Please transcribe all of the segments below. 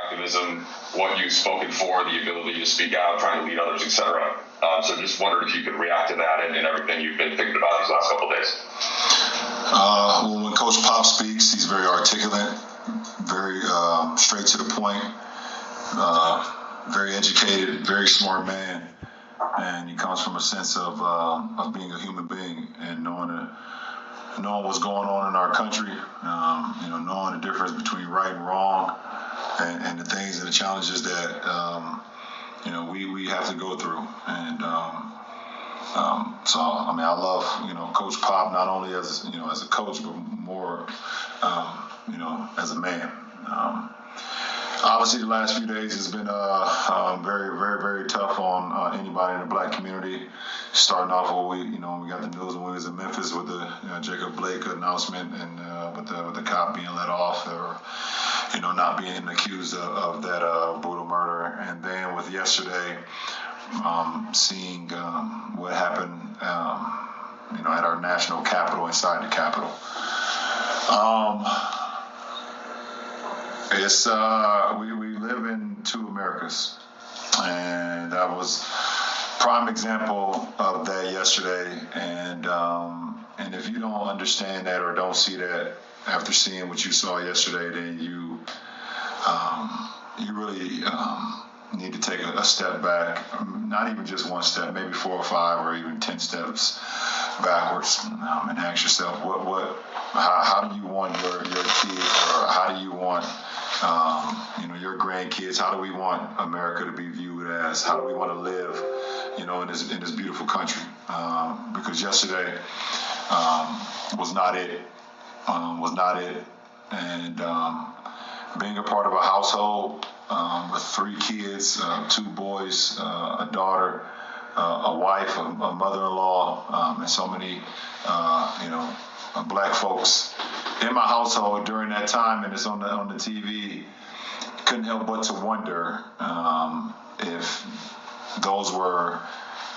activism, what you've spoken for, the ability to speak out, trying to lead others, etc. So just wondered if you could react to that and everything you've been thinking about these last couple of days. Well, when Coach Pop speaks, he's very articulate, very straight to the point, very educated, very smart man, and he comes from a sense of being a human being and knowing what's going on in our country, knowing the difference between right and wrong, and the things and the challenges that we have to go through. And so I mean, I love Coach Pop not only as as a coach, but more as a man. Obviously, the last few days has been very, very, very tough on anybody in the black community. Starting off with we got the news when we was in Memphis with the Jacob Blake announcement, and with the cop being let off, or not being accused of that brutal murder, and then with yesterday seeing what happened at our national capital, inside the Capitol. It's we live in two Americas, and that was prime example of that yesterday. And if you don't understand that or don't see that after seeing what you saw yesterday, then you really need to take a step back, not even just one step, maybe 4 or 5 or even 10 steps backwards, and ask yourself how do you want your kids, or how do you want your grandkids, how do we want America to be viewed as, how do we want to live in this beautiful country, because yesterday was not it, and being a part of a household with 3 kids, 2 boys, a daughter, a wife, a mother-in-law, and so many black folks in my household during that time, and it's on the TV. Couldn't help but to wonder if those were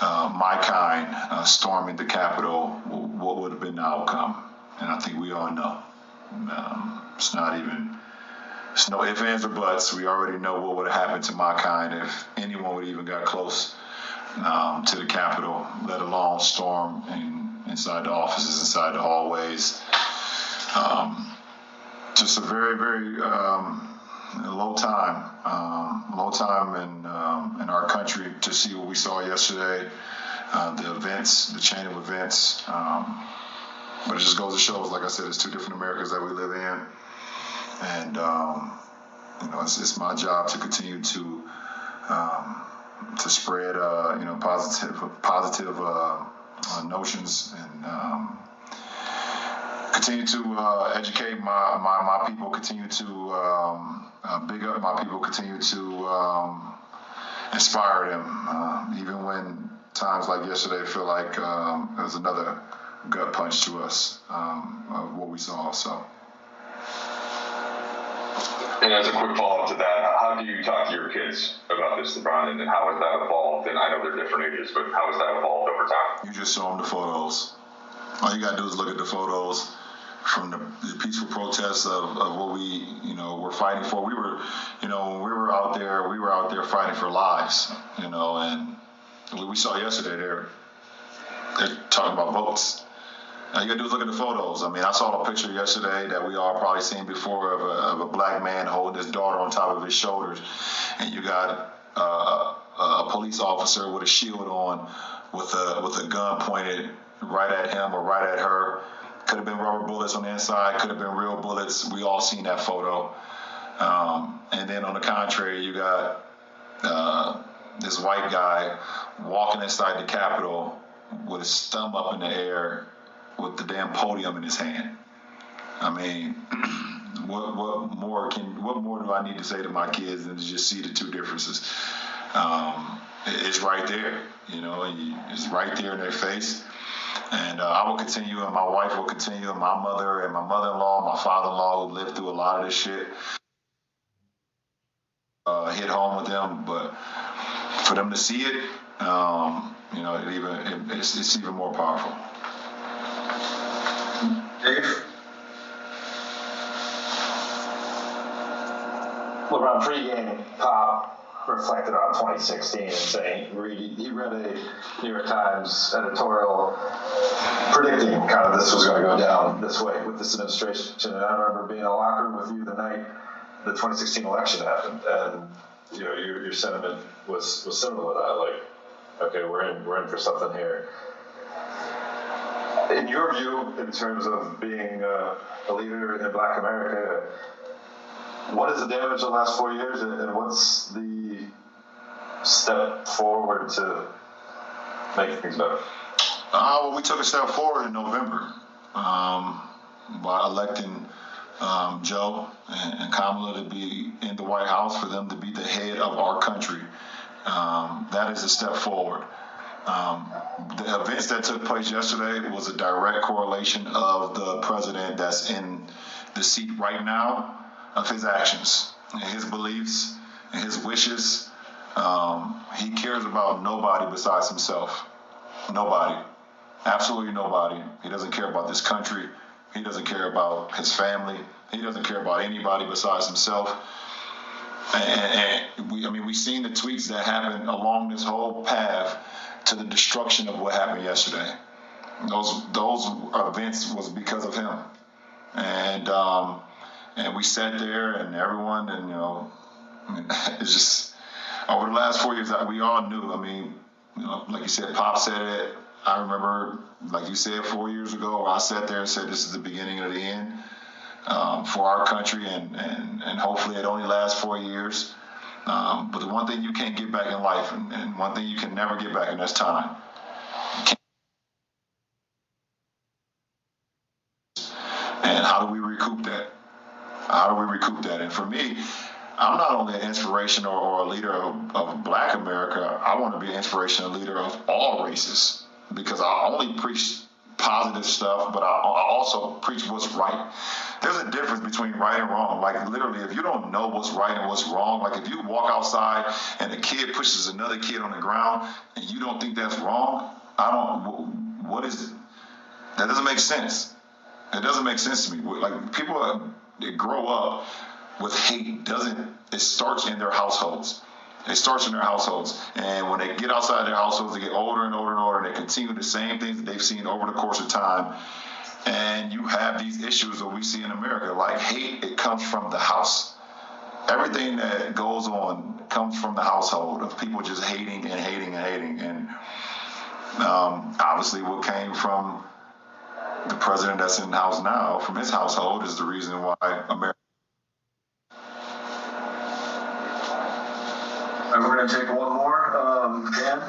my kind storming the Capitol, what would have been the outcome? And I think we all know. It's no ifs, ands, or buts. We already know what would have happened to my kind if anyone would even got close to the Capitol, let alone storm inside the offices, inside the hallways. Just a very, very low time in our country to see what we saw yesterday, the events, the chain of events. But it just goes to show, like I said, it's 2 different Americas that we live in, and it's my job to continue to spread positive notions, and continue to educate my people, continue to big up my people, continue to inspire them, even when times like yesterday feel like it was another gut punch to us of what we saw. So. And as a quick follow-up to that, how do you talk to your kids about this, Lebron, and how has that evolved? And I know they're different ages, but how has that evolved over time? You just show them the photos. All you got to do is look at the photos from the peaceful protests of what we, were fighting for. We were, when we were out there fighting for lives, and we saw yesterday they're talking about votes. All you gotta do is look at the photos. I mean, I saw a picture yesterday that we all probably seen before of a black man holding his daughter on top of his shoulders, and you got a police officer with a shield on, with a gun pointed right at him or right at her. Could have been rubber bullets on the inside. Could have been real bullets. We all seen that photo. And then on the contrary, you got this white guy walking inside the Capitol with his thumb up in the air, with the damn podium in his hand. I mean, what more do I need to say to my kids than to just see the 2 differences? It's right there, it's right there in their face. And I will continue, and my wife will continue, and my mother and my mother-in-law, my father-in-law, who lived through a lot of this shit, hit home with them. But for them to see it, it's even more powerful. Dave? LeBron pregame pop reflected on 2016 and saying he read a New York Times editorial predicting kind of this was going to go down this way with this administration. And I remember being in a locker room with you the night the 2016 election happened, and your sentiment was similar to that. Like, okay, we're in for something here. In your view, in terms of being a leader in Black America, what is the damage of the last 4 years, and what's the step forward to make things better? Well, we took a step forward in November by electing Joe and Kamala to be in the White House, for them to be the head of our country. That is a step forward. The events that took place yesterday was a direct correlation of the president that's in the seat right now, of his actions and his beliefs and his wishes. He cares about nobody besides himself. Nobody. Absolutely nobody. He doesn't care about this country. He doesn't care about his family. He doesn't care about anybody besides himself. And we've seen the tweets that happened along this whole path to the destruction of what happened yesterday. Those events was because of him. And we sat there, and everyone, and it's just over the last 4 years, we all knew. Like you said, Pop said it. I remember, like you said, 4 years ago, I sat there and said this is the beginning of the end for our country, and hopefully it only lasts 4 years. But the one thing you can't get back in life, and one thing you can never get back, and that's time. And how do we recoup that? And for me, I'm not only an inspiration or a leader of Black America, I want to be an inspirational leader of all races, because I only preach positive stuff, but I also preach what's right. There's a difference between right and wrong. Like, literally, if you don't know what's right and what's wrong, like if you walk outside and a kid pushes another kid on the ground and you don't think that's wrong, what is it? That doesn't make sense. It doesn't make sense to me. Like, people that grow up with hate, it starts in their households. It starts in their households. And when they get outside their households, they get older and older and older, and they continue the same things that they've seen over the course of time. And you have these issues that we see in America. Like hate, it comes from the house. Everything that goes on comes from the household, of people just hating and hating and hating. And obviously what came from the president that's in the house now, from his household, is the reason why America. And we're going to take one more. Dan?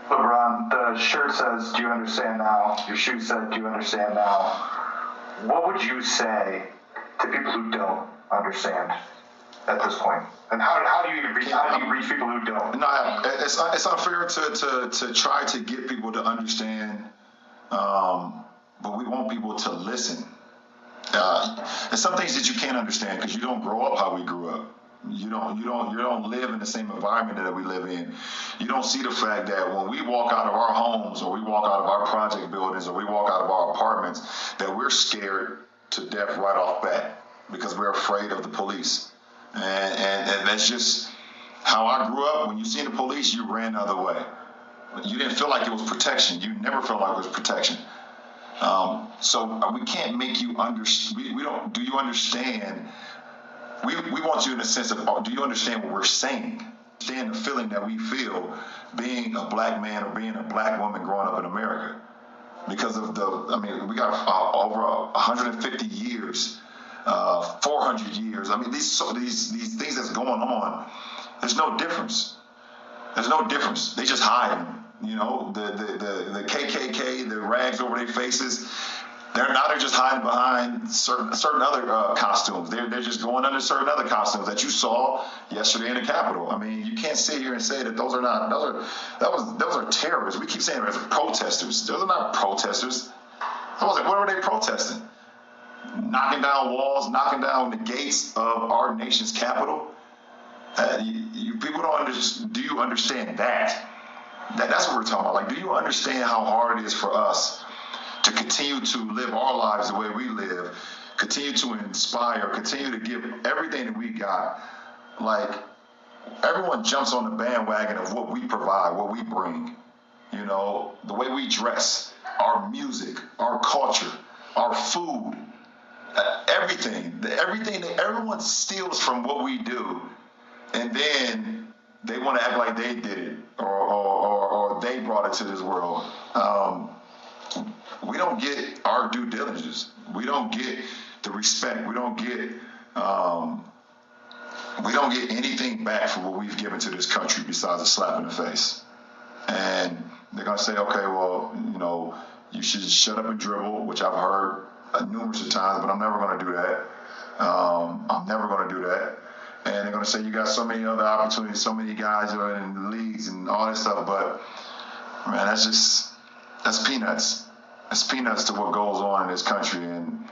LeBron, the shirt says, "Do you understand now?" Your shoe said, "Do you understand now?" What would you say to people who don't understand at this point? And how do you reach people who don't? No, it's unfair to try to get people to understand, but we want people to listen. There's some things that you can't understand because you don't grow up how we grew up. You don't live in the same environment that we live in. You don't see the fact that when we walk out of our homes, or we walk out of our project buildings, or we walk out of our apartments, that we're scared to death right off bat because we're afraid of the police. And that's just how I grew up. When you see the police, you ran the other way. You didn't feel like it was protection. You never felt like it was protection. So we can't make you understand. We don't. Do you understand? We want you in a sense of, do you understand what we're saying? Understand the feeling that we feel being a Black man or being a Black woman growing up in America. Because of we got over 150 years, 400 years. These things that's going on, there's no difference. There's no difference. They just hide. The KKK, the rags over their faces. They're just hiding behind certain other costumes. They're just going under certain other costumes that you saw yesterday in the Capitol. You can't sit here and say that those are terrorists. We keep saying they're protesters. Those are not protesters. What are they protesting? Knocking down walls, knocking down the gates of our nation's capital. People don't understand. Do you understand that? That's what we're talking about. Like, do you understand how hard it is for us to continue to live our lives the way we live, continue to inspire, continue to give everything that we got. Like, everyone jumps on the bandwagon of what we provide, what we bring. You know, the way we dress, our music, our culture, our food, everything that everyone steals from what we do, and then they want to act like they did it or they brought it to this world. We don't get our due diligence. We don't get the respect. We don't get anything back for what we've given to this country besides a slap in the face. And they're gonna say, okay, well, you know, you should shut up and dribble, which I've heard numerous of times, but I'm never gonna do that. I'm never gonna do that. And they're gonna say you got so many other opportunities, so many guys are in leagues and all this stuff, but man, that's peanuts. It's peanuts to what goes on in this country. And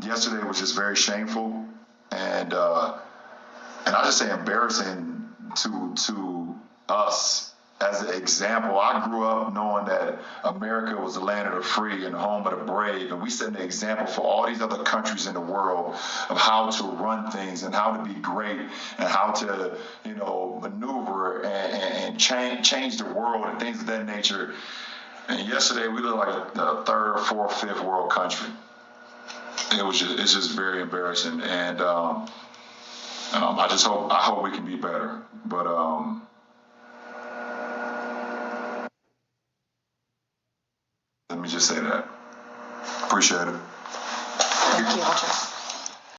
yesterday was just very shameful, and I just say embarrassing to us as an example. I grew up knowing that America was the land of the free and the home of the brave, and we set an example for all these other countries in the world of how to run things and how to be great and how to, you know, maneuver and change the world and things of that nature. And yesterday we looked like a third, fourth, fifth world country. It's just very embarrassing, and I hope we can be better, but let me just say that. Appreciate it. Thank you, Roger.